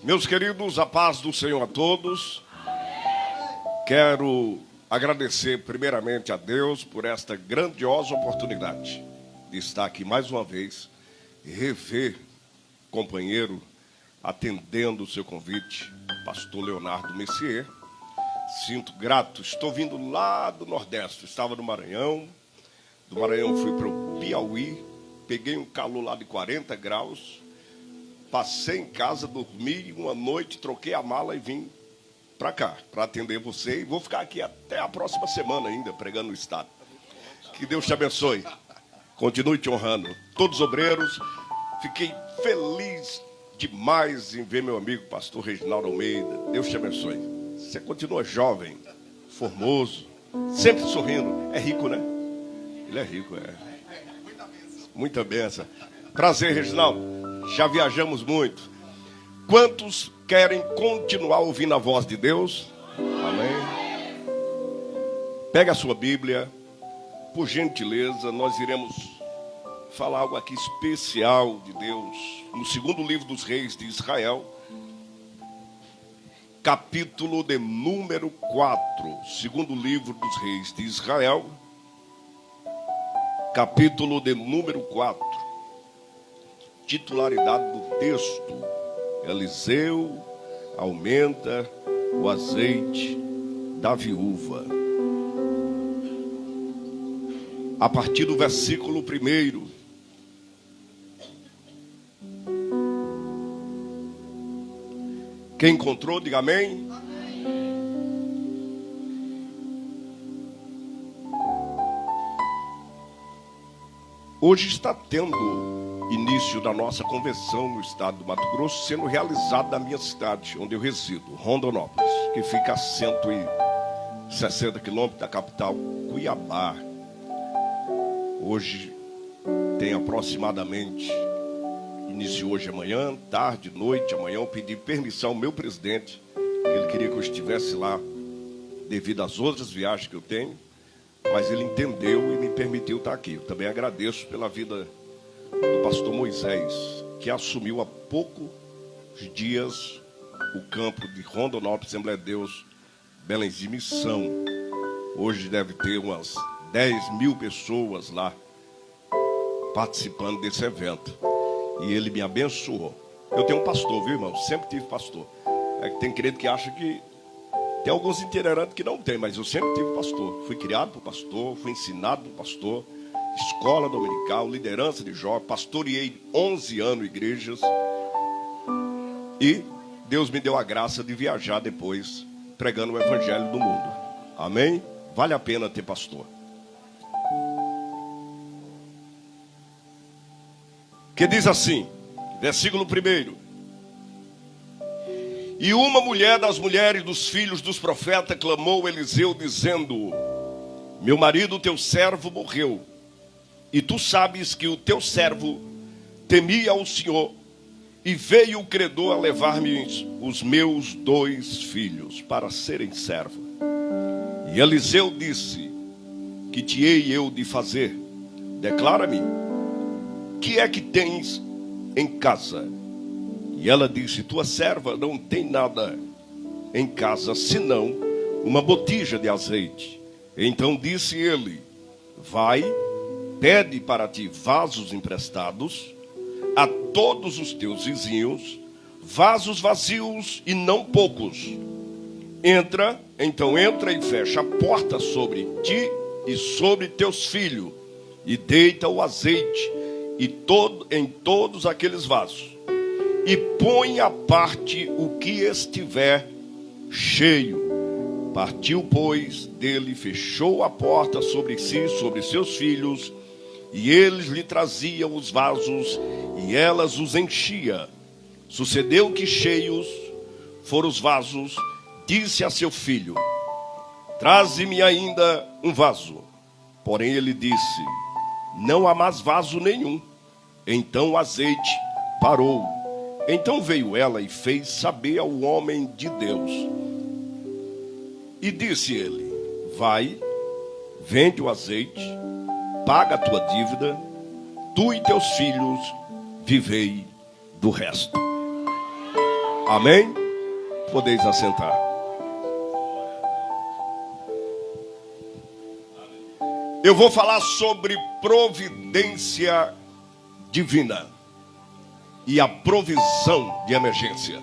Meus queridos, a paz do Senhor a todos. Quero agradecer primeiramente a Deus por esta grandiosa oportunidade de estar aqui mais uma vez e rever companheiro atendendo o seu convite, pastor Leonardo Messier. Sinto grato, estou vindo lá do Nordeste, estava no Maranhão, do Maranhão fui para o Piauí, peguei um calor lá de 40 graus, passei em casa, dormi uma noite, troquei a mala e vim para cá, para atender você. E vou ficar aqui até a próxima semana ainda, pregando no estado. Que Deus te abençoe. Continue te honrando. Todos os obreiros, fiquei feliz demais em ver meu amigo pastor Reginaldo Almeida. Deus te abençoe. Você continua jovem, formoso, sempre sorrindo. É rico, né? Ele é rico, é. Muita bênção. Prazer, Reginaldo. Já viajamos muito. Quantos querem continuar ouvindo a voz de Deus? Amém? Pega a sua Bíblia. Por gentileza, nós iremos falar algo aqui especial de Deus. No segundo livro dos reis de Israel, capítulo de número 4. Segundo livro dos reis de Israel, capítulo de número 4. Titularidade do texto: Eliseu aumenta o azeite da viúva. A partir do versículo 1. Quem encontrou, diga amém. Hoje está tendo início da nossa convenção no estado do Mato Grosso, sendo realizado na minha cidade, onde eu resido, Rondonópolis, que fica a 160 quilômetros da capital, Cuiabá. Hoje tem aproximadamente, iniciou hoje amanhã, tarde, noite, amanhã eu pedi permissão ao meu presidente, que ele queria que eu estivesse lá, devido às outras viagens que eu tenho, mas ele entendeu e me permitiu estar aqui. Eu também agradeço pela vida do pastor Moisés, que assumiu há poucos dias o campo de Rondonópolis, Assembleia de Deus, Belenzinho Missão. Hoje deve ter umas 10 mil pessoas lá participando desse evento. E ele me abençoou. Eu tenho um pastor, viu, irmão? Sempre tive pastor. É que tem crente que acha que tem alguns itinerantes que não tem, mas eu sempre tive pastor. Fui criado por pastor, fui ensinado por pastor, escola dominical, liderança de jovens, pastoreei 11 anos igrejas. E Deus me deu a graça de viajar depois, pregando o evangelho do mundo. Amém? Vale a pena ter pastor. Que diz assim, versículo 1. E uma mulher das mulheres dos filhos dos profetas clamou a Eliseu, dizendo: meu marido, teu servo, morreu. E tu sabes que o teu servo temia ao Senhor, e veio o credor a levar-me os meus 2 filhos para serem servos. E Eliseu disse: que te hei eu de fazer? Declara-me, que é que tens em casa? E ela disse: tua serva não tem nada em casa, senão uma botija de azeite. Então disse ele: vai, pede para ti vasos emprestados a todos os teus vizinhos, vasos vazios e não poucos. Entra e fecha a porta sobre ti e sobre teus filhos, e deita o azeite em todos aqueles vasos, e põe à parte o que estiver cheio. Partiu, pois, dele, fechou a porta sobre si, sobre seus filhos, e eles lhe traziam os vasos, e elas os enchia. Sucedeu que cheios foram os vasos, disse a seu filho: traze-me ainda um vaso. Porém ele disse: não há mais vaso nenhum. Então o azeite parou. Então veio ela e fez saber ao homem de Deus. E disse ele: vai, vende o azeite, paga a tua dívida, tu e teus filhos vivei do resto. Amém? Podeis assentar. Eu vou falar sobre providência divina e a provisão de emergência.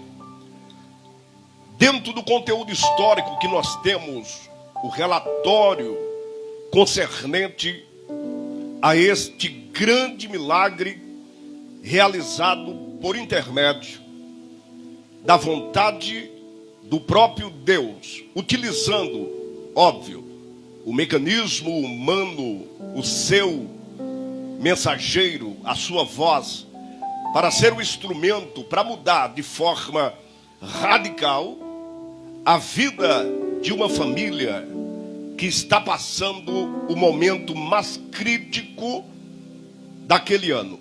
Dentro do conteúdo histórico que nós temos, o relatório concernente a este grande milagre realizado por intermédio da vontade do próprio Deus, utilizando, óbvio, o mecanismo humano, o seu mensageiro, a sua voz, para ser o instrumento para mudar de forma radical a vida de uma família que está passando o momento mais crítico daquele ano.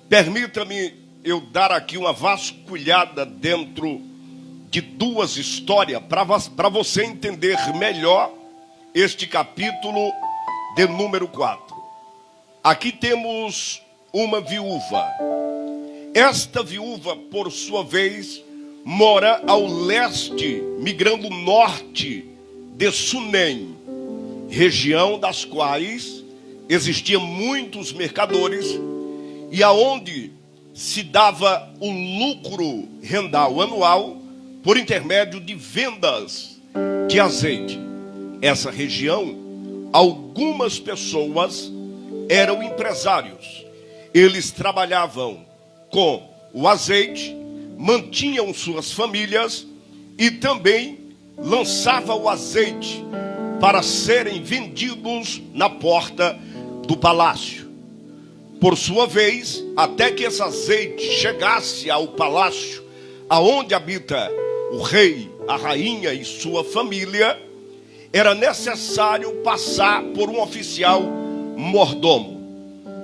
Permita-me eu dar aqui uma vasculhada dentro de duas histórias para você entender melhor este capítulo de número 4. Aqui temos uma viúva. Esta viúva, por sua vez, mora ao leste, migrando norte de Sunem, região das quais existiam muitos mercadores e aonde se dava o lucro rendal anual por intermédio de vendas de azeite. Essa região, algumas pessoas eram empresários. Eles trabalhavam com o azeite, mantinham suas famílias e também lançavam o azeite para serem vendidos na porta do palácio. Por sua vez, até que esse azeite chegasse ao palácio, aonde habita o rei, a rainha e sua família, era necessário passar por um oficial mordomo.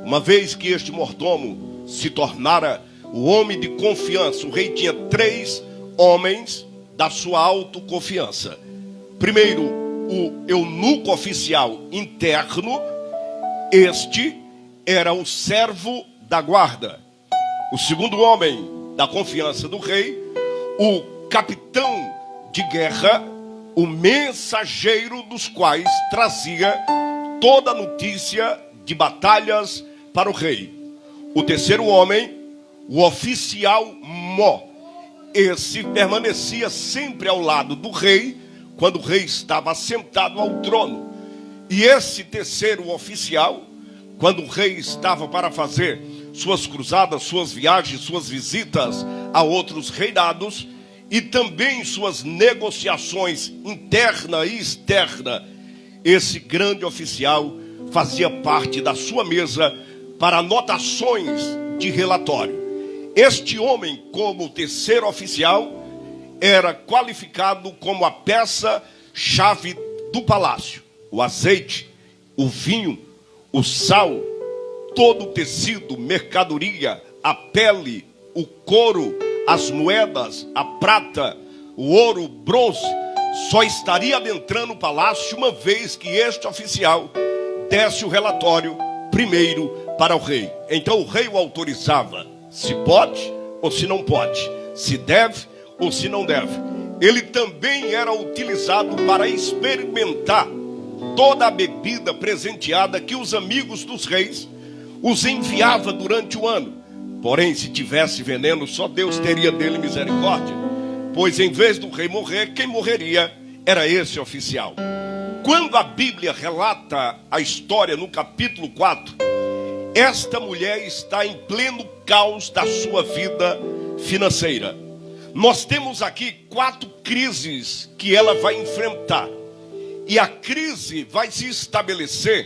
Uma vez que este mordomo se tornara o homem de confiança, o rei tinha 3 homens da sua autoconfiança. Primeiro, o eunuco oficial interno. Este era o servo da guarda. O segundo homem da confiança do rei, o capitão de guerra, o mensageiro dos quais trazia toda a notícia de batalhas para o rei. O terceiro homem, o oficial mó. Esse permanecia sempre ao lado do rei quando o rei estava sentado ao trono. E esse terceiro oficial, quando o rei estava para fazer suas cruzadas, suas viagens, suas visitas a outros reinados, e também suas negociações interna e externa, esse grande oficial fazia parte da sua mesa para anotações de relatório. Este homem, como terceiro oficial, era qualificado como a peça-chave do palácio. O azeite, o vinho, o sal, todo o tecido, mercadoria, a pele, o couro, as moedas, a prata, o ouro, o bronze, só estaria adentrando o palácio uma vez que este oficial desse o relatório primeiro para o rei. Então o rei o autorizava, se pode ou se não pode, se deve ou se não deve. Ele também era utilizado para experimentar toda a bebida presenteada que os amigos dos reis os enviava durante o ano. Porém, se tivesse veneno, só Deus teria dele misericórdia, pois em vez do rei morrer, quem morreria era esse oficial. Quando a Bíblia relata a história no capítulo 4, esta mulher está em pleno caos da sua vida financeira. Nós temos aqui 4 crises que ela vai enfrentar. E a crise vai se estabelecer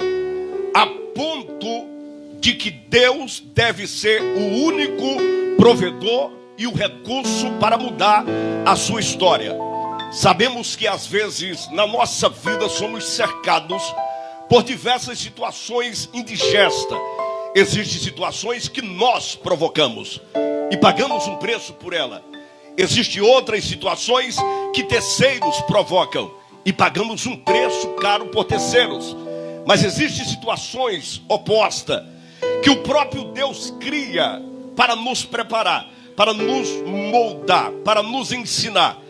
a ponto de que Deus deve ser o único provedor e o recurso para mudar a sua história. Sabemos que às vezes na nossa vida somos cercados por diversas situações indigestas. Existem situações que nós provocamos e pagamos um preço por ela. Existem outras situações que terceiros provocam e pagamos um preço caro por terceiros. Mas existem situações opostas que o próprio Deus cria para nos preparar, para nos moldar, para nos ensinar.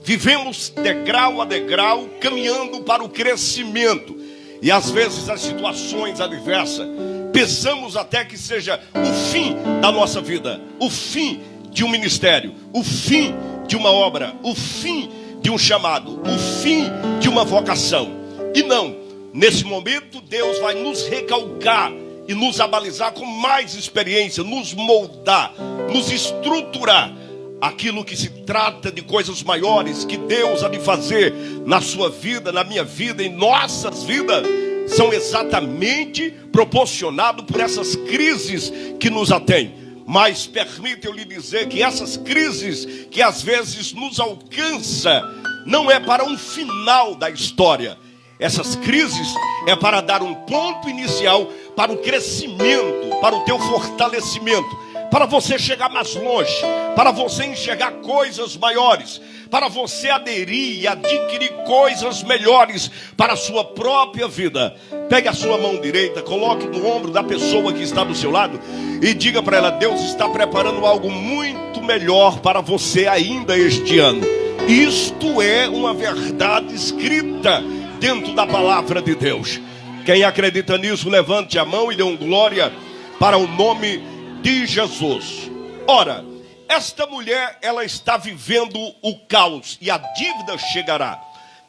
Vivemos degrau a degrau, caminhando para o crescimento. E às vezes as situações adversas, pensamos até que seja o fim da nossa vida, o fim de um ministério, o fim de uma obra, o fim de um chamado, o fim de uma vocação. E não, nesse momento Deus vai nos recalcar e nos abalizar com mais experiência, nos moldar, nos estruturar. Aquilo que se trata de coisas maiores que Deus há de fazer na sua vida, na minha vida, em nossas vidas, são exatamente proporcionados por essas crises que nos atêm. Mas permita eu lhe dizer que essas crises que às vezes nos alcançam, não é para um final da história. Essas crises é para dar um ponto inicial para o crescimento, para o teu fortalecimento, para você chegar mais longe, para você enxergar coisas maiores, para você aderir e adquirir coisas melhores para a sua própria vida. Pegue a sua mão direita, coloque no ombro da pessoa que está do seu lado e diga para ela: Deus está preparando algo muito melhor para você ainda este ano. Isto é uma verdade escrita dentro da palavra de Deus. Quem acredita nisso, levante a mão e dê um glória para o nome de Jesus. Ora, esta mulher, ela está vivendo o caos e a dívida chegará.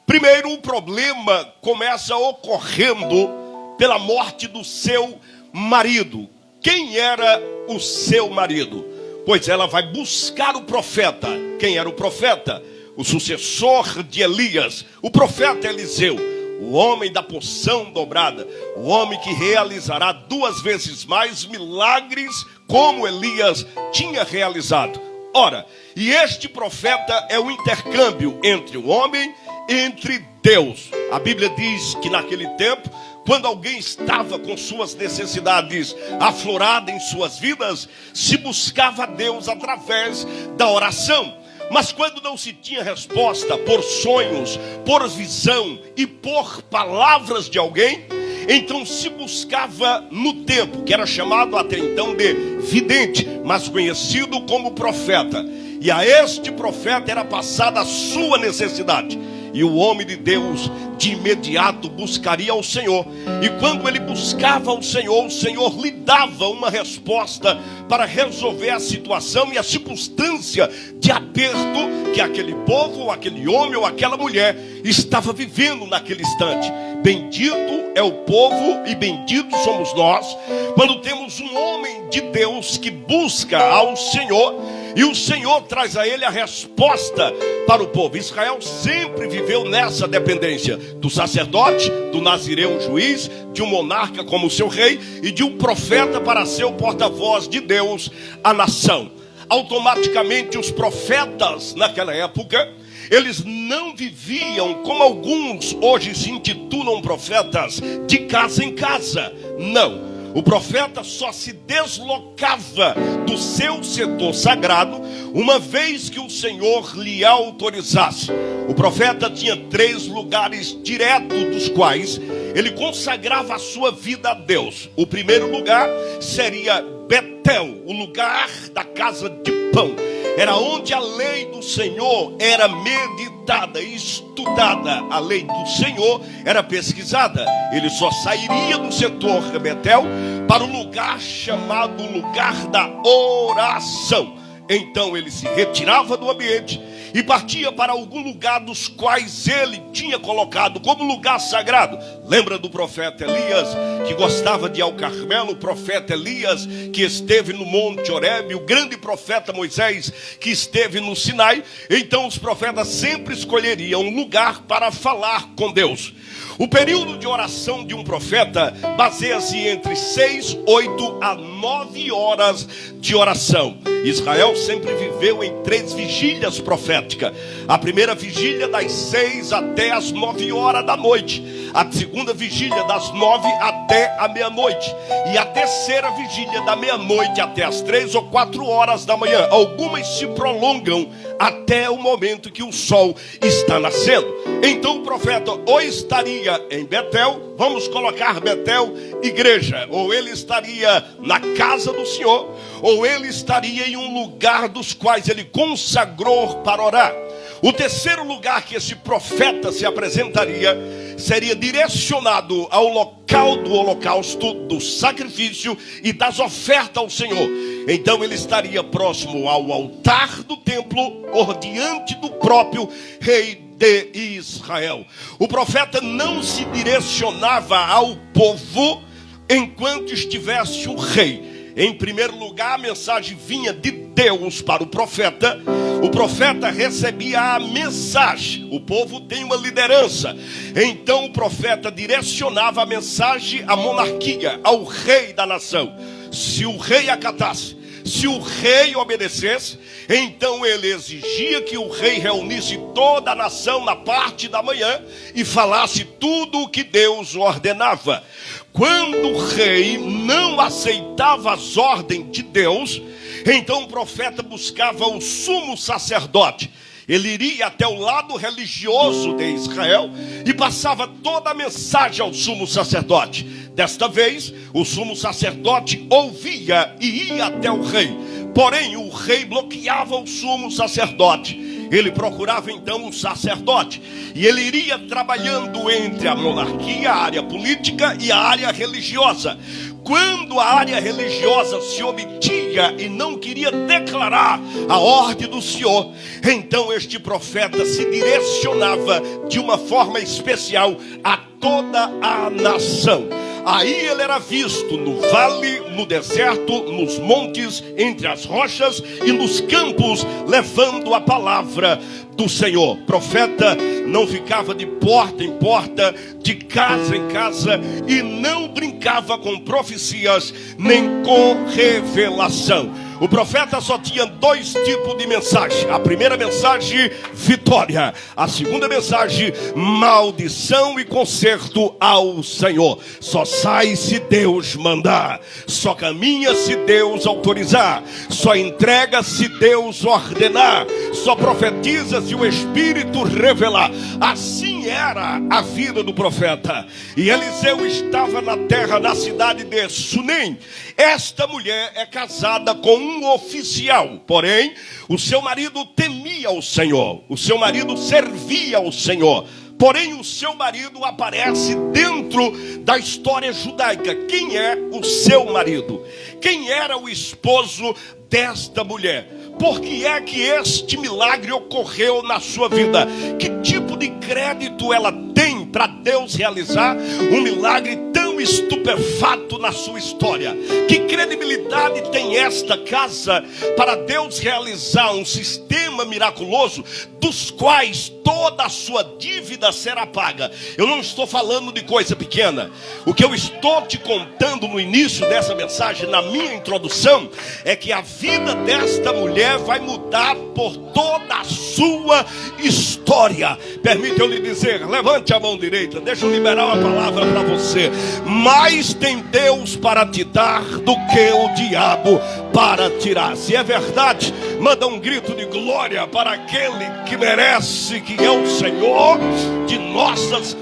Primeiro, o problema começa ocorrendo pela morte do seu marido. Quem era o seu marido? Pois ela vai buscar o profeta. Quem era o profeta? O sucessor de Elias, o profeta Eliseu, o homem da porção dobrada, o homem que realizará 2 vezes mais milagres como Elias tinha realizado. Ora, e este profeta é o intercâmbio entre o homem e entre Deus. A Bíblia diz que naquele tempo, quando alguém estava com suas necessidades afloradas em suas vidas, se buscava a Deus através da oração. Mas quando não se tinha resposta por sonhos, por visão e por palavras de alguém, então se buscava no tempo, que era chamado até então de vidente, mas conhecido como profeta. E a este profeta era passada a sua necessidade. E o homem de Deus de imediato buscaria ao Senhor. E quando ele buscava ao Senhor, o Senhor lhe dava uma resposta para resolver a situação e a circunstância de aperto que aquele povo, ou aquele homem, ou aquela mulher estava vivendo naquele instante. Bendito é o povo e bendito somos nós quando temos um homem de Deus que busca ao Senhor e o Senhor traz a ele a resposta para o povo. Israel sempre viveu nessa dependência do sacerdote, do nazireu juiz, de um monarca como seu rei e de um profeta para ser o porta-voz de Deus à nação. Automaticamente os profetas naquela época, eles não viviam como alguns hoje se intitulam profetas, de casa em casa. Não. O profeta só se deslocava do seu setor sagrado uma vez que o Senhor lhe autorizasse. O profeta tinha 3 lugares diretos dos quais ele consagrava a sua vida a Deus. O primeiro lugar seria Betel, o lugar da casa de pão. Era onde a lei do Senhor era meditada e estudada. A lei do Senhor era pesquisada. Ele só sairia do setor Betel para o lugar chamado lugar da oração. Então ele se retirava do ambiente e partia para algum lugar dos quais ele tinha colocado como lugar sagrado. Lembra do profeta Elias, que gostava de ir ao Carmelo? O profeta Elias, que esteve no Monte Horebe, o grande profeta Moisés, que esteve no Sinai. Então os profetas sempre escolheriam um lugar para falar com Deus. O período de oração de um profeta baseia-se entre 6, 8 a 9 horas de oração. Israel sempre viveu em 3 vigílias proféticas. A primeira vigília das 6 até as 9 horas da noite. A segunda vigília das 9 até a meia-noite. E a terceira vigília da meia-noite até as 3 ou 4 horas da manhã. Algumas se prolongam até o momento que o sol está nascendo. Então o profeta ou estaria em Betel, vamos colocar Betel, igreja, ou ele estaria na casa do Senhor, ou ele estaria em um lugar dos quais ele consagrou para orar. O terceiro lugar que esse profeta se apresentaria seria direcionado ao local do holocausto, do sacrifício e das ofertas ao Senhor. Então ele estaria próximo ao altar do templo, ou diante do próprio rei de Israel. O profeta não se direcionava ao povo enquanto estivesse o rei. Em primeiro lugar, a mensagem vinha de Deus para o profeta. O profeta recebia a mensagem. O povo tem uma liderança. Então o profeta direcionava a mensagem à monarquia, ao rei da nação. Se o rei acatasse, se o rei obedecesse, então ele exigia que o rei reunisse toda a nação na parte da manhã e falasse tudo o que Deus ordenava. Quando o rei não aceitava as ordens de Deus, então o profeta buscava o sumo sacerdote. Ele iria até o lado religioso de Israel e passava toda a mensagem ao sumo sacerdote. Desta vez, o sumo sacerdote ouvia e ia até o rei. Porém, o rei bloqueava o sumo sacerdote. Ele procurava então um sacerdote. E ele iria trabalhando entre a monarquia, a área política e a área religiosa. Quando a área religiosa se omitia e não queria declarar a ordem do Senhor, então este profeta se direcionava de uma forma especial a toda a nação. Aí ele era visto no vale, no deserto, nos montes, entre as rochas e nos campos, levando a palavra do Senhor. O profeta não ficava de porta em porta, de casa em casa, e não brincava com profecias nem com revelação. O profeta só tinha 2 tipos de mensagem. A primeira mensagem, vitória. A segunda mensagem, maldição e conserto ao Senhor. Só sai se Deus mandar. Só caminha se Deus autorizar. Só entrega se Deus ordenar. Só profetiza se o Espírito revelar. Assim era a vida do profeta. E Eliseu estava na terra, na cidade de Sunem. Esta mulher é casada com um oficial, porém o seu marido temia o Senhor, o seu marido servia ao Senhor. Porém o seu marido aparece dentro da história judaica. Quem é o seu marido? Quem era o esposo desta mulher? Por que é que este milagre ocorreu na sua vida? Que tipo de crédito ela tem para Deus realizar um milagre tão estupefato na sua história? Que credibilidade tem esta casa para Deus realizar um sistema miraculoso dos quais toda a sua dívida será paga? Eu não estou falando de coisa pequena. O que eu estou te contando no início dessa mensagem, na minha introdução, é que a vida desta mulher vai mudar por toda a sua história. Permita eu lhe dizer, levante a mão direita, deixa eu liberar uma palavra para você. Mais tem Deus para te dar do que o diabo para tirar. Se é verdade, manda um grito de glória para aquele que merece, que é o Senhor de nossas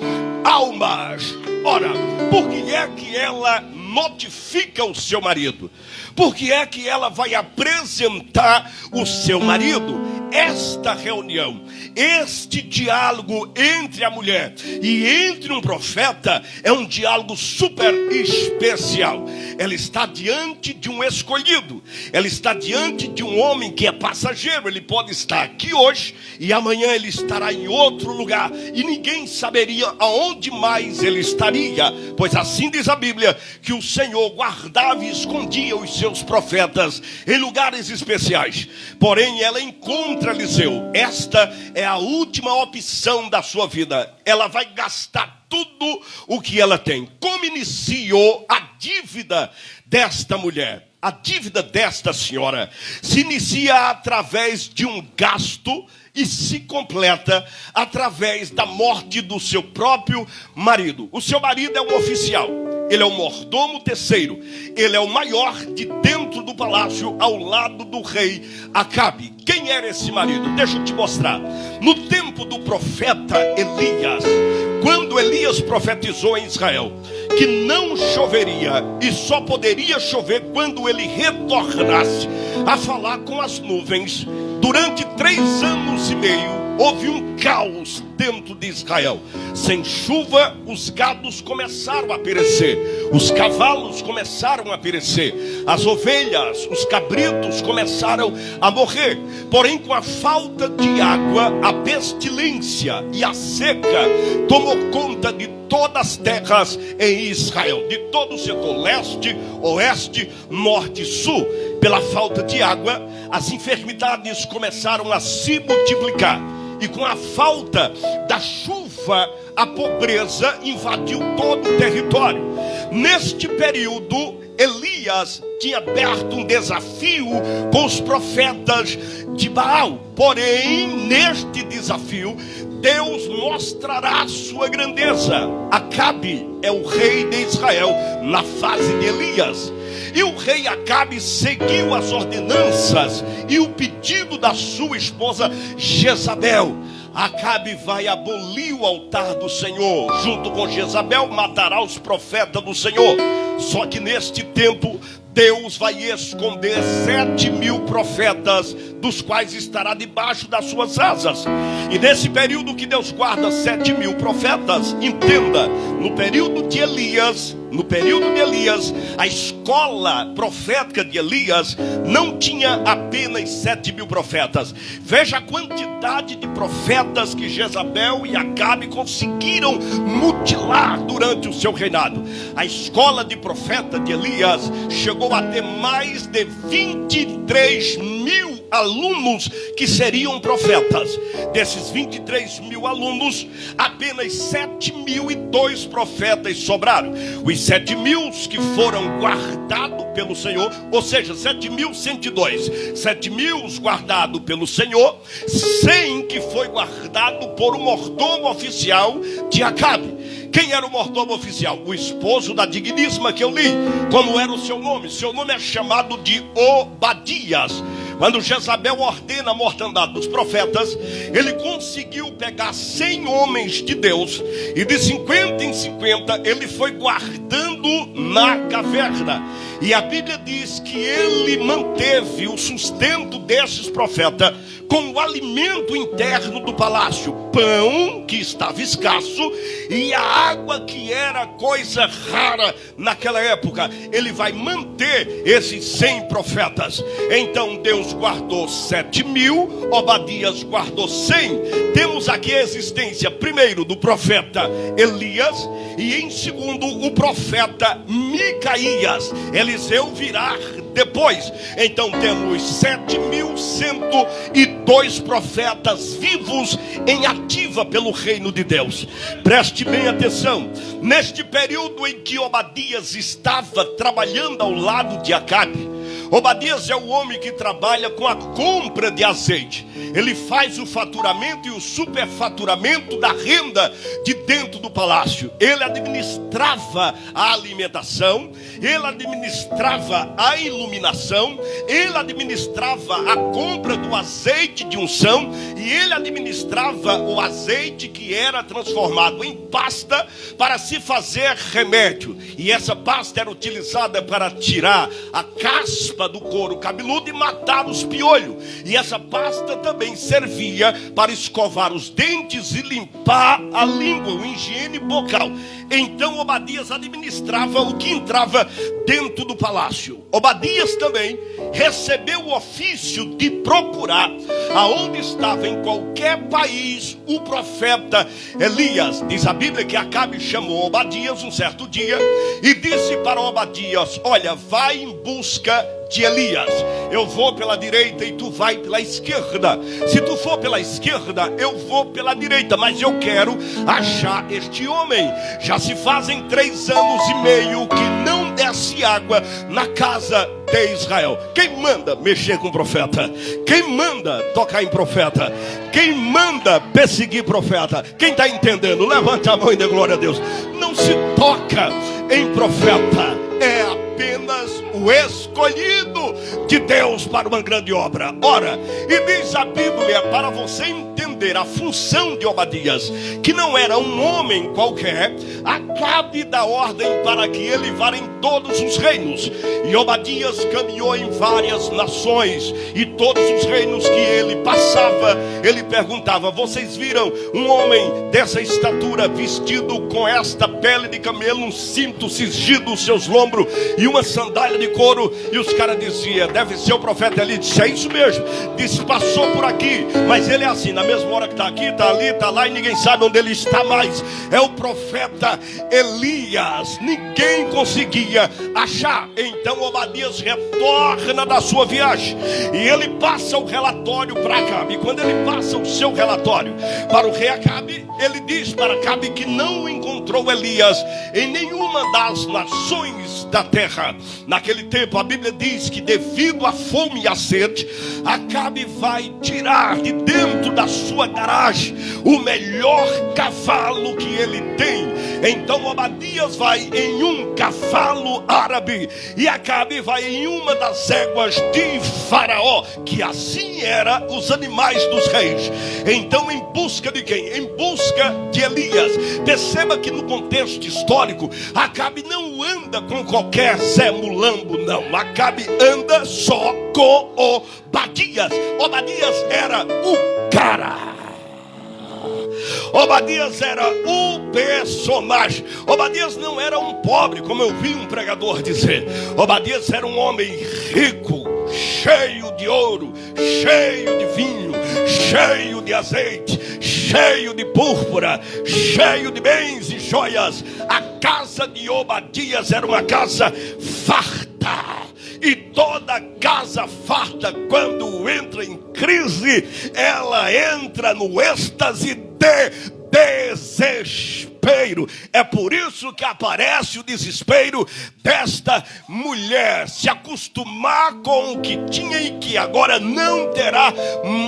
almas. Ora, por que é que ela notifica o seu marido? Por que é que ela vai apresentar o seu marido? Esta reunião, este diálogo entre a mulher e entre um profeta é um diálogo super especial. Ela está diante de um escolhido. Ela está diante de um homem que é passageiro. Ele pode estar aqui hoje e amanhã ele estará em outro lugar. E ninguém saberia aonde mais ele estaria. Pois assim diz a Bíblia, que o Senhor guardava e escondia os seus profetas em lugares especiais. Porém ela encontra Eliseu. Esta é a última opção da sua vida. Ela vai gastar tudo o que ela tem. Como iniciou a dívida desta mulher? A dívida desta senhora se inicia através de um gasto e se completa através da morte do seu próprio marido. O seu marido é um oficial, ele é o mordomo terceiro, ele é o maior de dentro do palácio ao lado do rei Acabe. Quem era esse marido? Deixa eu te mostrar. No tempo do profeta Elias, quando Elias profetizou em Israel que não choveria e só poderia chover quando ele retornasse a falar com as nuvens, durante 3 anos e meio houve um caos dentro de Israel. Sem chuva, os gados começaram a perecer, os cavalos começaram a perecer, as ovelhas, os cabritos começaram a morrer. Porém, com a falta de água, a pestilência e a seca tomou conta de todas as terras em Israel, de todo o setor leste, oeste, norte e sul. Pela falta de água, as enfermidades começaram a se multiplicar. E com a falta da chuva, a pobreza invadiu todo o território. Neste período, Elias tinha aberto um desafio com os profetas de Baal. Porém, neste desafio, Deus mostrará a sua grandeza. Acabe é o rei de Israel na fase de Elias. E o rei Acabe seguiu as ordenanças e o pedido da sua esposa Jezabel. Acabe vai abolir o altar do Senhor. Junto com Jezabel, matará os profetas do Senhor. Só que neste tempo, Deus vai esconder 7.000 profetas, dos quais estará debaixo das suas asas. E nesse período que Deus guarda 7.000 profetas, entenda, no período de Elias, a escola profética de Elias não tinha apenas 7.000 profetas. Veja a quantidade de profetas que Jezabel e Acabe conseguiram mutilar durante o seu reinado. A escola de profeta de Elias chegou a ter mais de 23.000 alunos que seriam profetas. Desses 23.000 alunos, apenas 7.002 profetas sobraram. Os 7.000 que foram guardados pelo Senhor, ou seja, 7.102. 7.000 guardados pelo Senhor, 100 que foi guardado por um mordomo oficial de Acabe. Quem era o mordomo oficial? O esposo da digníssima que eu li. Como era o seu nome? Seu nome é chamado de Obadias. Quando Jezabel ordena a mortandade dos profetas, ele conseguiu pegar 100 homens de Deus, e de 50 em 50 ele foi guardando na caverna. E a Bíblia diz que ele manteve o sustento desses profetas com o alimento interno do palácio, pão que estava escasso e a água que era coisa rara naquela época. Ele vai manter esses 100 profetas. Então Deus guardou 7.000, Obadias guardou 100. Temos aqui a existência, primeiro, do profeta Elias, e em segundo, o profeta Micaías. Eliseu virá depois. Então temos 7.102 profetas vivos em ativa pelo reino de Deus. Preste bem atenção. Neste período em que Obadias estava trabalhando ao lado de Acabe, Obadias é o homem que trabalha com a compra de azeite. Ele faz o faturamento e o superfaturamento da renda de dentro do palácio. Ele administrava a alimentação, ele administrava a iluminação, ele administrava a compra do azeite de unção, e ele administrava o azeite que era transformado em pasta para se fazer remédio. E essa pasta era utilizada para tirar a caspa do couro cabeludo e matar os piolhos. E essa pasta também servia para escovar os dentes e limpar a língua, o higiene bucal. Então Obadias administrava o que entrava dentro do palácio. Obadias também recebeu o ofício de procurar aonde estava em qualquer país o profeta Elias. Diz a Bíblia que Acabe chamou Obadias um certo dia e disse para Obadias: olha, vai em busca de Elias. Eu vou pela direita e tu vai pela esquerda. Se tu for pela esquerda, eu vou pela direita, mas eu quero achar este homem. Já se fazem 3 anos e meio que não desce água na casa de Israel. Quem manda mexer com profeta? Quem manda tocar em profeta? Quem manda perseguir profeta? Quem está entendendo? Levante a mão e dê glória a Deus. Não se toca em profeta, é apenas o escolhido de Deus para uma grande obra. Ora, e diz a Bíblia, para você entender a função de Obadias, que não era um homem qualquer, Acabe dá ordem para que ele vá em todos os reinos. E Obadias caminhou em várias nações, e todos os reinos que ele passava, ele perguntava: vocês viram um homem dessa estatura vestido com esta pele de camelo, um cinto cingido nos seus lombros e uma sandália de couro? E os caras diziam: deve ser o profeta Eli. Disse: é isso mesmo. Disse: passou por aqui, mas ele é assim, na mesma hora que está aqui, está ali, está lá, e ninguém sabe onde ele está mais. É o profeta Elias. Ninguém conseguia achar. Então Obadias retorna da sua viagem e ele passa o relatório para Acabe. E quando ele passa o seu relatório para o rei Acabe, ele diz para Acabe que não encontrou Elias em nenhuma das nações da terra. Naquele tempo a Bíblia diz que devido à fome e à sede, Acabe vai tirar de dentro da sua garagem o melhor cavalo que ele tem. Então Obadias vai em um cavalo árabe e Acabe vai em uma das éguas de Faraó, que assim era os animais dos reis. Então, em busca de quem? Em busca de Elias. Perceba que no contexto histórico, Acabe não anda com qualquer Zé Mulambo, não. Acabe anda só com Obadias. Obadias era o cara. Obadias era o personagem. Obadias não era um pobre, como eu vi um pregador dizer. Obadias era um homem rico, cheio de ouro, cheio de vinho, cheio de azeite, cheio de púrpura, cheio de bens e joias. A casa de Obadias era uma casa farta. E toda casa farta, quando entra em crise, ela entra no êxtase de desespero. É por isso que aparece o desespero desta mulher, se acostumar com o que tinha e que agora não terá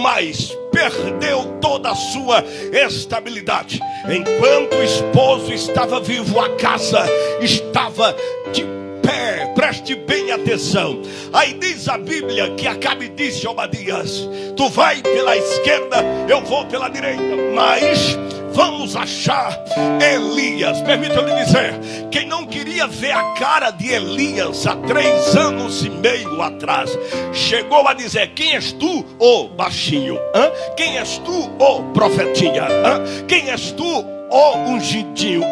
mais. Perdeu toda a sua estabilidade. Enquanto o esposo estava vivo, a casa estava de pé. Preste bem atenção. Aí diz a Bíblia que Acabe disse a Obadias: tu vai pela esquerda, eu vou pela direita, mas vamos achar Elias. Permita-me dizer, quem não queria ver a cara de Elias há 3 anos e meio atrás, chegou a dizer: quem és tu, ô baixinho? Quem és tu, ô profetinha? Quem és tu, ó ungidinho,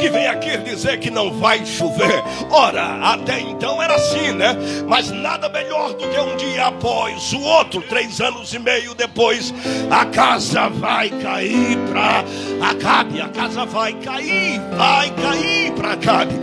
que vem aqui dizer que não vai chover? Ora, até então era assim, né? Mas nada melhor do que um dia após o outro, 3 anos e meio depois, a casa vai cair para Acabe. A casa vai cair para Acabe.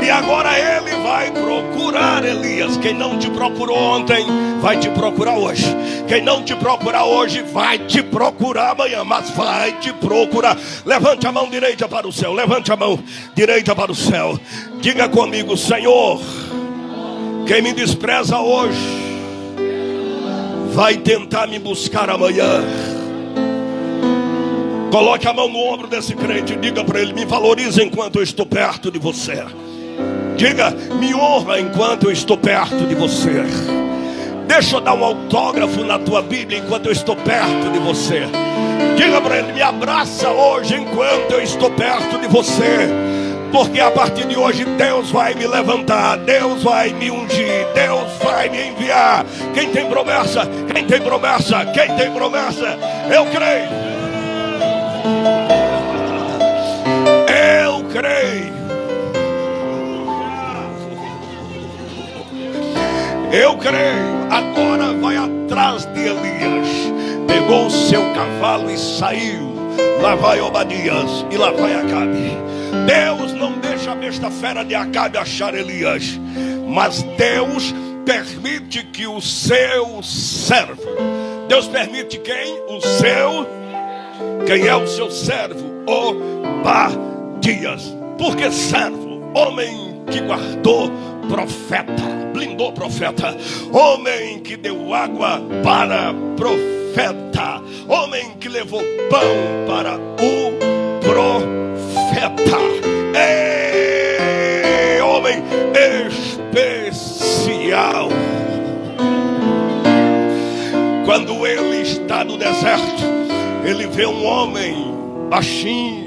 E agora ele vai procurar Elias. Quem não te procurou ontem, vai te procurar hoje. Quem não te procurar hoje, vai te procurar amanhã, mas vai te procurar. Levante a mão direita para o céu. Levante a mão direita para o céu. Diga comigo: Senhor, quem me despreza hoje vai tentar me buscar amanhã. Coloque a mão no ombro desse crente e diga para ele: me valoriza enquanto eu estou perto de você. Diga: me honra enquanto eu estou perto de você. Deixa eu dar um autógrafo na tua Bíblia enquanto eu estou perto de você. Diga para ele: me abraça hoje enquanto eu estou perto de você. Porque a partir de hoje Deus vai me levantar, Deus vai me ungir, Deus vai me enviar. Quem tem promessa? Quem tem promessa? Quem tem promessa? Eu creio. Eu creio. Eu creio. Agora vai atrás de Elias. Pegou o seu cavalo e saiu. Lá vai Obadias e lá vai Acabe. Deus não deixa a besta fera de Acabe achar Elias, mas Deus permite que o seu servo. Deus permite quem? O seu. Quem é o seu servo? Obadias. Porque servo? Homem que guardou profeta, blindou profeta, homem que deu água para profeta, homem que levou pão para o profeta. Ei, homem especial. Quando ele está no deserto, ele vê um homem baixinho.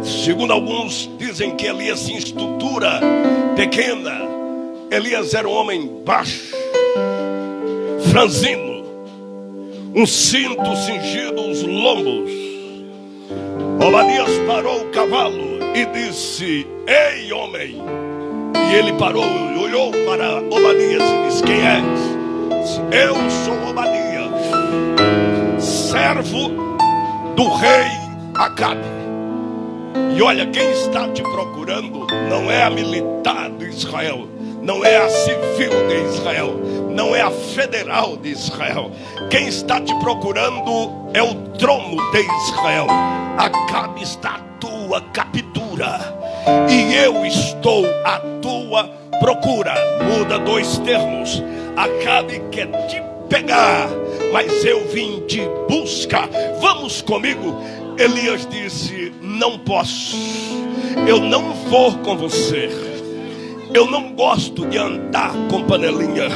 Segundo alguns dizem que Elias tinha estrutura pequena. Elias era um homem baixo, franzino, um cinto cingido os lombos. Obadias parou o cavalo e disse: ei, homem. E ele parou e olhou para Obadias e disse: quem és? Eu sou Obadias, servo do rei Acabe. E olha, quem está te procurando não é a militar de Israel, não é a civil de Israel, não é a federal de Israel. Quem está te procurando é o trono de Israel. Acabe está à tua captura e eu estou à tua procura. Muda dois termos. Acabe quer te pegar, mas eu vim te buscar. Vamos comigo. Elias disse: não posso, eu não vou com você. Eu não gosto de andar com panelinha.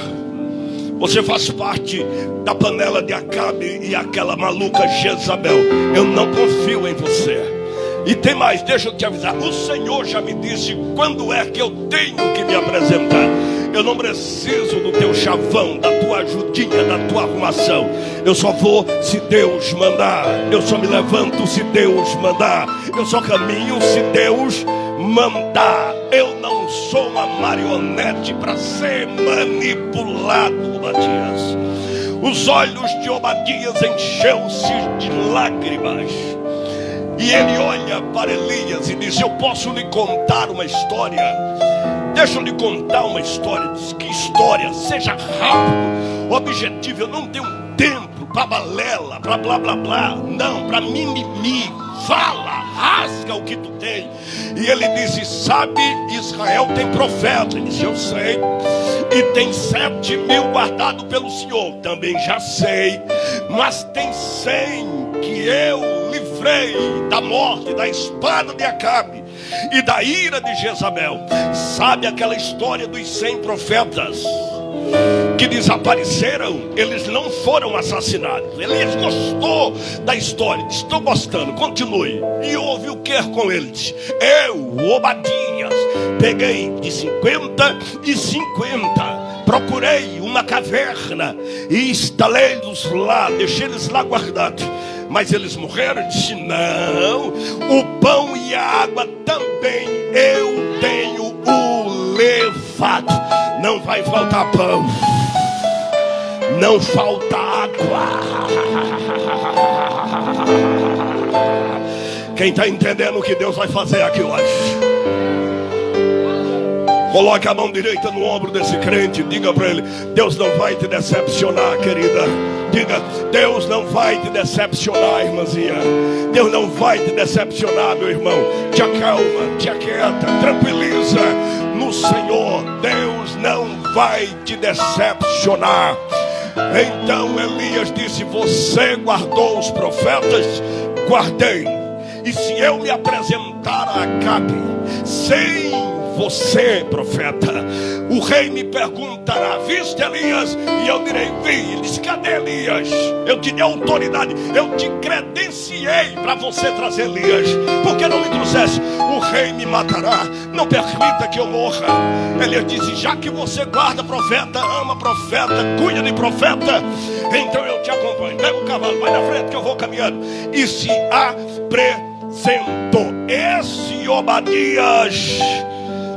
Você faz parte da panela de Acabe e aquela maluca Jezabel. Eu não confio em você. E tem mais, deixa eu te avisar. O Senhor já me disse quando é que eu tenho que me apresentar. Eu não preciso do teu chavão, da tua ajudinha, da tua arrumação. Eu só vou se Deus mandar. Eu só me levanto se Deus mandar. Eu só caminho se Deus mandar. Eu não sou uma marionete para ser manipulado, Obadias. Os olhos de Obadias encheu-se de lágrimas. E ele olha para Elias e diz: eu posso lhe contar uma história. Deixa eu lhe contar uma história. Diz: que história? Seja rápido, objetivo. Eu não tenho tempo para balela, para blá blá blá. Não, para mimimi. Fala, rasga o que tu tem. E ele disse: sabe, Israel tem profeta. Ele disse: eu sei. E tem 7.000 guardados pelo Senhor. Também já sei. Mas tem 100 que eu livrei da morte, da espada de Acabe e da ira de Jezabel. Sabe aquela história dos 100 profetas que desapareceram? Eles não foram assassinados. Elias gostou da história. Estou gostando, continue. E houve o que com eles? Eu, Obadias, peguei de 50 e 50. Procurei uma caverna e instalei-los lá, deixei eles lá guardados. Mas eles morreram. Eu disse: não, o pão e a água também eu tenho o levado. Não vai faltar pão, não falta água. Quem está entendendo o que Deus vai fazer aqui hoje? Coloque a mão direita no ombro desse crente. Diga para ele: Deus não vai te decepcionar, querida. Diga: Deus não vai te decepcionar, irmãzinha. Deus não vai te decepcionar, meu irmão. Te acalma, te aquieta, tranquiliza no Senhor. Deus não vai te decepcionar. Então Elias disse: você guardou os profetas? Guardei. E se eu me apresentar a Acabe sem você, profeta, o rei me perguntará: viste Elias? E eu direi: vi. Ele disse: cadê Elias? Eu te dei autoridade, eu te credenciei para você trazer Elias. Por que não me trouxesse? O rei me matará, não permita que eu morra. Elias disse: já que você guarda profeta, ama profeta, cuida de profeta, então eu te acompanho. Pega o cavalo, vai na frente que eu vou caminhando. E se apresentou. Esse Obadias,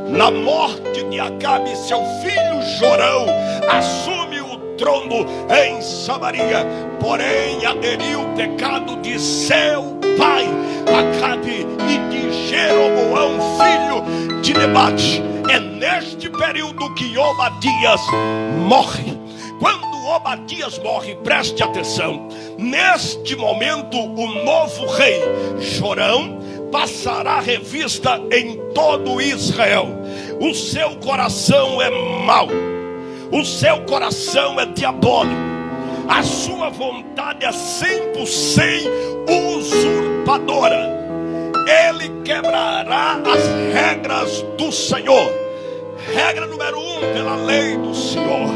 na morte de Acabe, seu filho Jorão assume o trono em Samaria. Porém aderiu o pecado de seu pai Acabe e de Jeroboão, filho de Nebate. É neste período que Obadias morre. Quando Obadias morre, preste atenção, neste momento o novo rei Jorão passará revista em todo Israel. o seu coração é mau, o seu coração é diabólico, a sua vontade é 100% usurpadora. Ele quebrará as regras do Senhor. Regra número 1, pela lei do Senhor: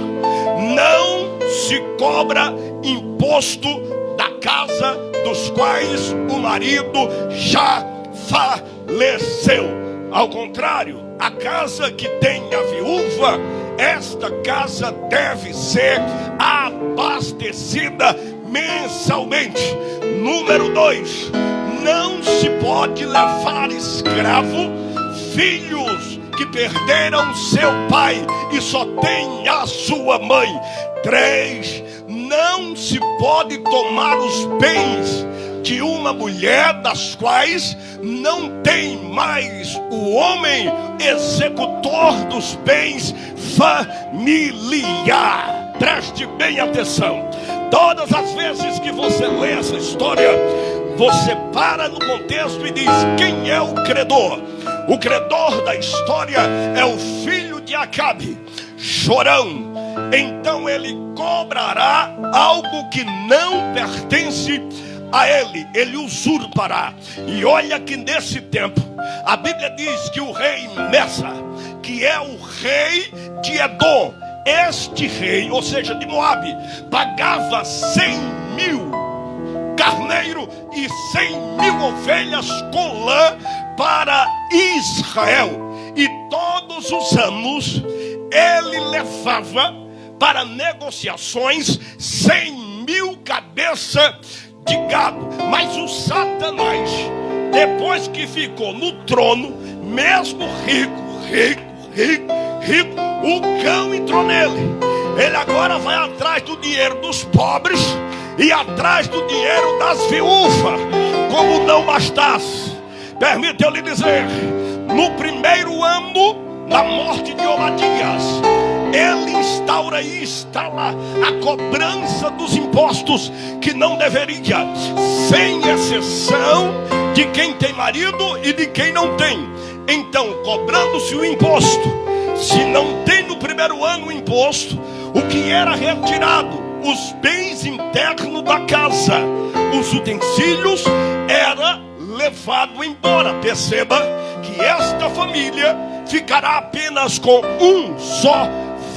não se cobra imposto da casa dos quais o marido já faleceu. Ao contrário, a casa que tem a viúva, esta casa deve ser abastecida mensalmente. Número 2, não se pode levar escravo filhos que perderam seu pai e só tem a sua mãe. 3, não se pode tomar os bens de uma mulher das quais não tem mais o homem executor dos bens familiar. Preste bem atenção. Todas as vezes que você lê essa história, você para no contexto e diz: quem é o credor? O credor da história é o filho de Acabe, Jorão. Então ele cobrará algo que não pertence a ele usurpará. E olha que nesse tempo, a Bíblia diz que o rei Mesa, que é o rei de Edom, este rei, ou seja, de Moabe, pagava 100.000 carneiro e 100.000 ovelhas com lã para Israel. E todos os anos ele levava para negociações 100.000 cabeças de gado. Mas o Satanás, depois que ficou no trono, mesmo rico, o cão entrou nele. Ele agora vai atrás do dinheiro dos pobres e atrás do dinheiro das viúvas. Como não bastasse, permita eu lhe dizer, no primeiro ano da morte de Obadias, ele instaura e instala a cobrança dos impostos que não deveria, sem exceção de quem tem marido e de quem não tem. Então, cobrando-se o imposto, se não tem no primeiro ano o imposto, o que era retirado, os bens internos da casa, os utensílios, era levado embora. Perceba que esta família ficará apenas com um só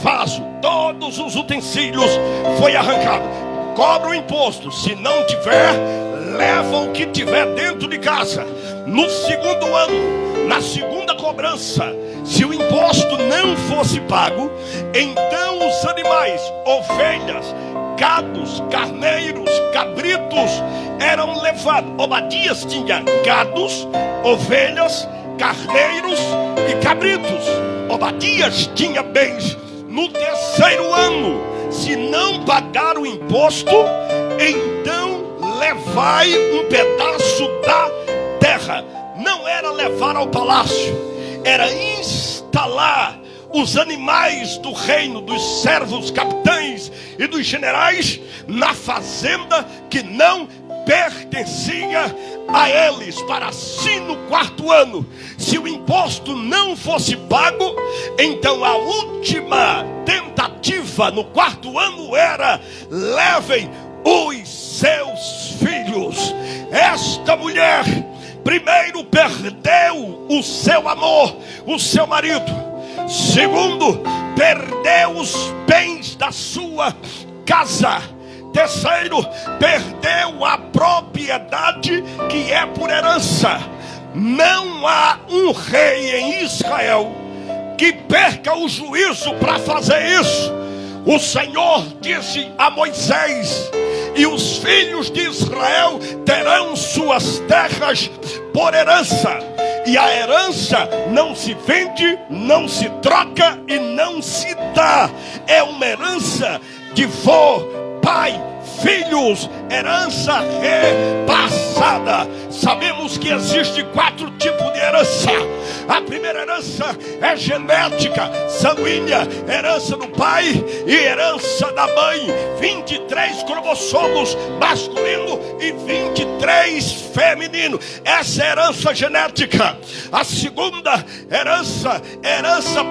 vaso. Todos os utensílios foi arrancado. Cobra o imposto, se não tiver, leva o que tiver dentro de casa. No segundo ano, na segunda cobrança, se o imposto não fosse pago, então os animais, ovelhas, gados, carneiros, cabritos eram levados. Obadias tinha gados, ovelhas, carneiros e cabritos. Obadias tinha bens. No terceiro ano, se não pagar o imposto, então levai um pedaço da terra. Não era levar ao palácio, era instalar os animais do reino, dos servos, capitães e dos generais na fazenda que não pertencia a eles. Para assim, no quarto ano, se o imposto não fosse pago, então a última tentativa no quarto ano era: levem os seus filhos. Esta mulher primeiro perdeu o seu amor, o seu marido. Segundo, perdeu os bens da sua casa. Terceiro, perdeu a propriedade que é por herança. Não há um rei em Israel que perca o juízo para fazer isso. O Senhor disse a Moisés: e os filhos de Israel terão suas terras por herança. E a herança não se vende, não se troca e não se dá. É uma herança de vô, pai, filhos, herança repassada. Sabemos que existe 4 tipos de herança. A primeira herança é genética, sanguínea, herança do pai e herança da mãe. 23 cromossomos masculino e 23 feminino. Essa é a herança genética. A segunda herança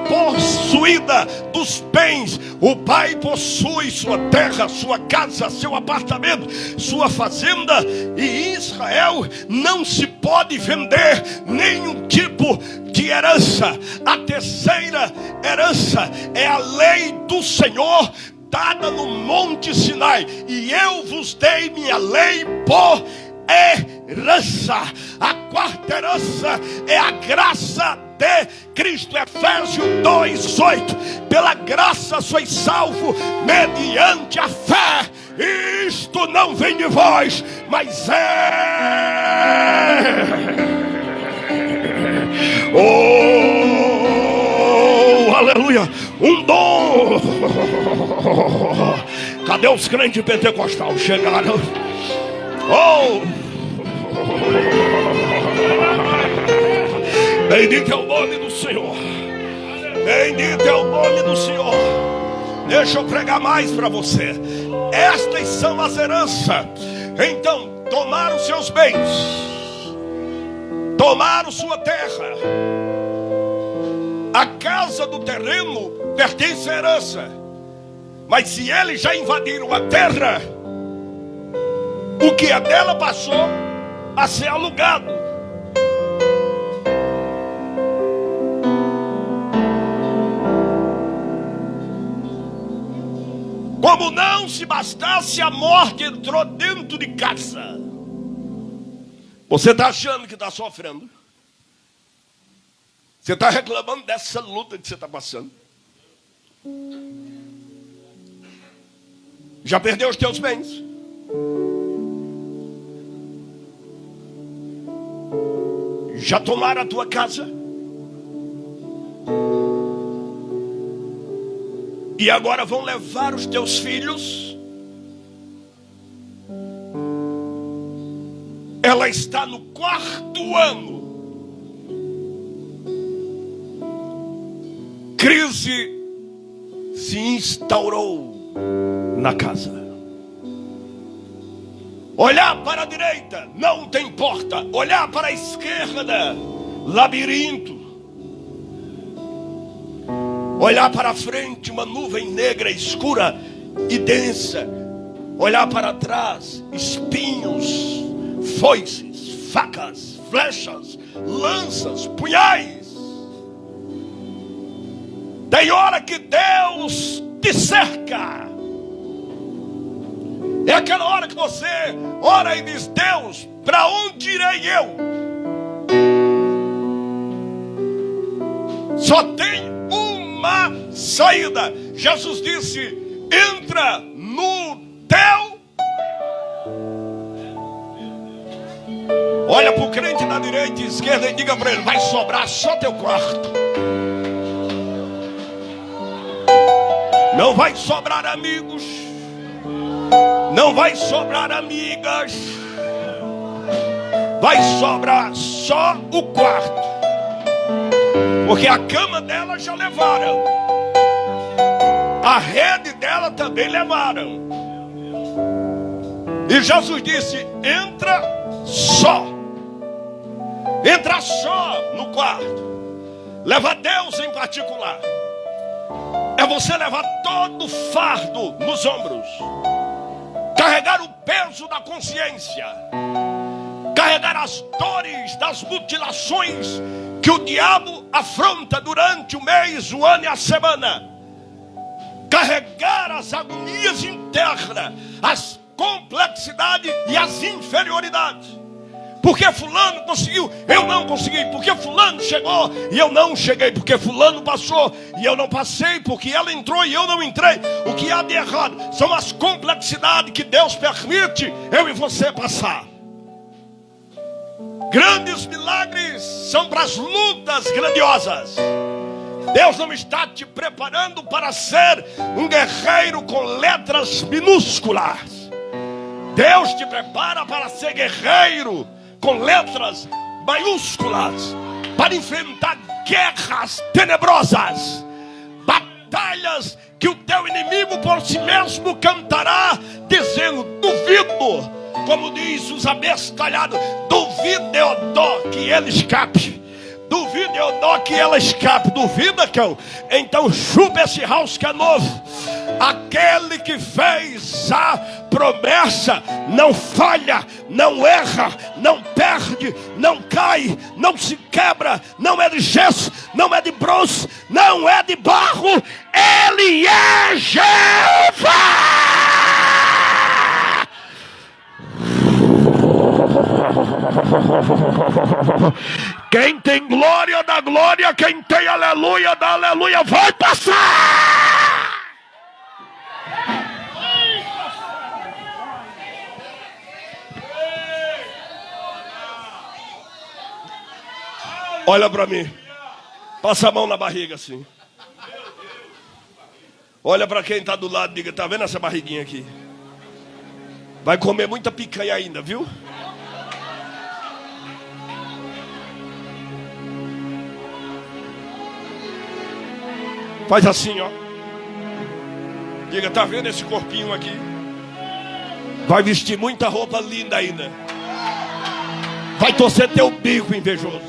possuída dos bens. O pai possui sua terra, sua casa, seu apartamento, sua fazenda, e Israel não se pode vender nenhum tipo de herança. A terceira herança é a lei do Senhor dada no Monte Sinai. E eu vos dei minha lei por herança. A quarta herança é a graça de Cristo. Efésios 2:8. Pela graça sois salvo mediante a fé. Isto não vem de vós, mas aleluia, um dom. Cadê os crentes pentecostais? Chegaram. Bendito é o nome do Senhor. Bendito é o nome do Senhor. Deixa eu pregar mais para você. Estas são as heranças. Então, tomaram seus bens, tomaram sua terra. A casa do terreno pertence à herança. Mas se eles já invadiram a terra, o que é dela passou a ser alugado. Como não se bastasse, a morte entrou dentro de casa. Você está achando que está sofrendo? Você está reclamando dessa luta que você está passando? Já perdeu os teus bens? Já tomaram a tua casa? E agora vão levar os teus filhos? Ela está no 4º ano. Crise se instaurou na casa. Olhar para a direita, não tem porta. Olhar para a esquerda, labirinto. Olhar para frente, uma nuvem negra, escura e densa. Olhar para trás, espinhos, foices, facas, flechas, lanças, punhais. Tem hora que Deus te cerca. É aquela hora que você ora e diz: Deus, para onde irei eu? Só tem uma saída. Jesus disse: entra no teu. Olha para o crente na direita e esquerda e diga para ele: vai sobrar só teu quarto. Não vai sobrar amigos, não vai sobrar amigas, vai sobrar só o quarto. Porque a cama dela já levaram, a rede dela também levaram. E Jesus disse: entra só no quarto. Leva Deus em particular. É você levar todo o fardo nos ombros, carregar o peso da consciência, carregar as dores das mutilações que o diabo afronta durante o mês, o ano e a semana, carregar as agonias internas, as complexidades e as inferioridades. Porque fulano conseguiu, eu não consegui. Porque fulano chegou e eu não cheguei. Porque fulano passou e eu não passei. Porque ela entrou e eu não entrei. O que há de errado são as complexidades que Deus permite eu e você passar. Grandes milagres são para as lutas grandiosas. Deus não está te preparando para ser um guerreiro com letras minúsculas. Deus te prepara para ser guerreiro com letras maiúsculas, para enfrentar guerras tenebrosas, batalhas que o teu inimigo por si mesmo cantará, dizendo: duvido, como diz os abestalhados, duvido eu dou que ele escape. Duvida eu dou que ela escape. Duvida, cão? Então chupa esse house que é novo. Aquele que fez a promessa não falha, não erra, não perde, não cai, não se quebra, não é de gesso, não é de bronze, não é de barro. Ele é Jeová. Quem tem glória dá glória, quem tem aleluia dá aleluia. Vai passar! Olha para mim. Passa a mão na barriga assim. Olha para quem está do lado, diga: tá vendo essa barriguinha aqui? Vai comer muita picanha ainda, viu? Faz assim, ó. Diga: tá vendo esse corpinho aqui? Vai vestir muita roupa linda ainda. Vai torcer teu bico, invejoso.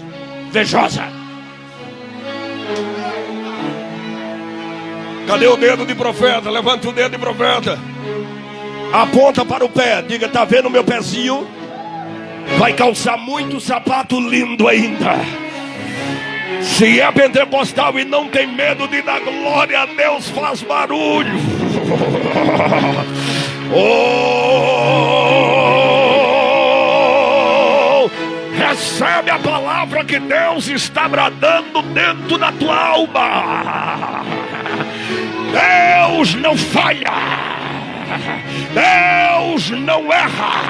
Invejosa. Cadê o dedo de profeta? Levanta o dedo de profeta. Aponta para o pé. Diga: tá vendo meu pezinho? Vai calçar muito sapato lindo ainda. Se é pentecostal e não tem medo de dar glória a Deus, faz barulho. Oh, recebe a palavra que Deus está bradando dentro da tua alma. Deus não falha. Deus não erra.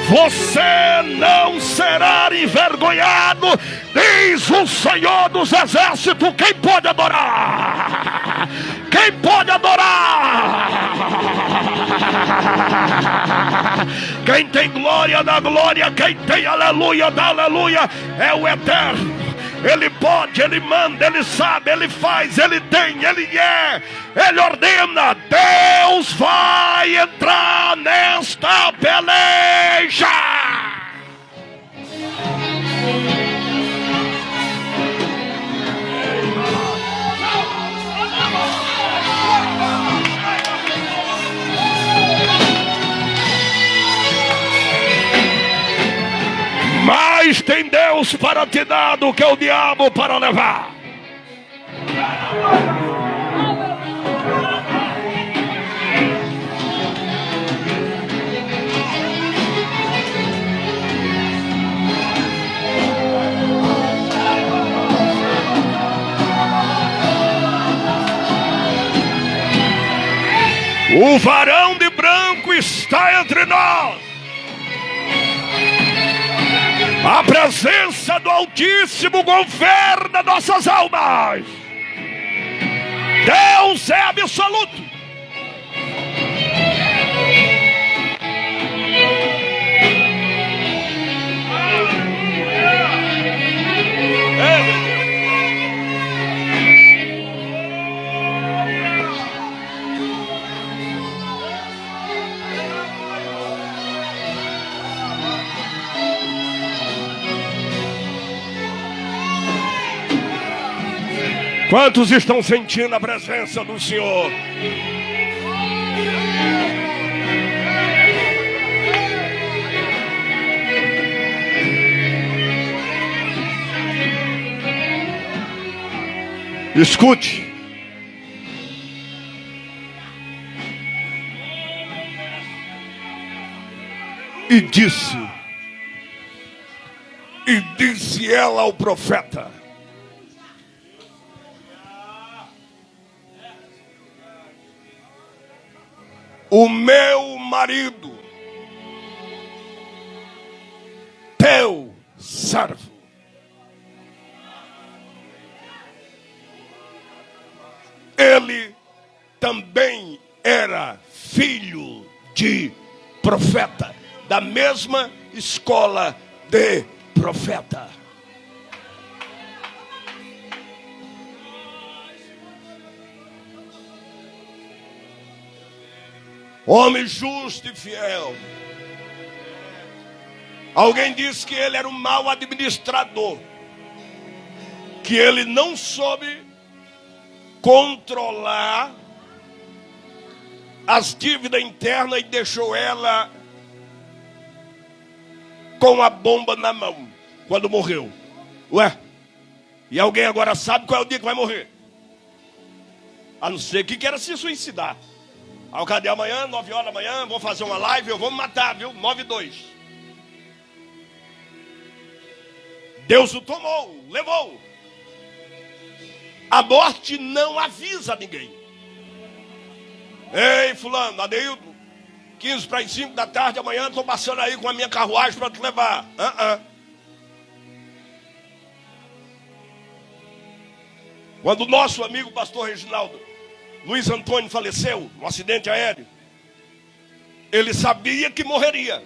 Você não será envergonhado, diz o Senhor dos Exércitos. Quem pode adorar? Quem pode adorar? Quem tem glória dá glória, quem tem aleluia dá aleluia. É o Eterno. Ele pode, Ele manda, Ele sabe, Ele faz, Ele tem, Ele é, Ele ordena. Deus vai entrar nesta peleja. Mais tem Deus para te dar do que o diabo para levar. O varão de branco está entre nós. A presença do Altíssimo governa nossas almas. Deus é absoluto. Quantos estão sentindo a presença do Senhor? Escute. E disse ela ao profeta: o meu marido, teu servo, ele também era filho de profeta, da mesma escola de profeta. Homem justo e fiel. Alguém disse que ele era um mau administrador, que ele não soube controlar as dívidas internas e deixou ela com a bomba na mão quando morreu. Ué, e alguém agora sabe qual é o dia que vai morrer? A não ser que queira se suicidar. Cadê amanhã, 9 horas da manhã, vou fazer uma live, eu vou me matar, viu? 9:02. Deus o tomou, levou. A morte não avisa ninguém. Ei, fulano, Adeildo, 15 para as 5 da tarde, amanhã estou passando aí com a minha carruagem para te levar. Quando o nosso amigo pastor Reginaldo Luiz Antônio faleceu no acidente aéreo, ele sabia que morreria.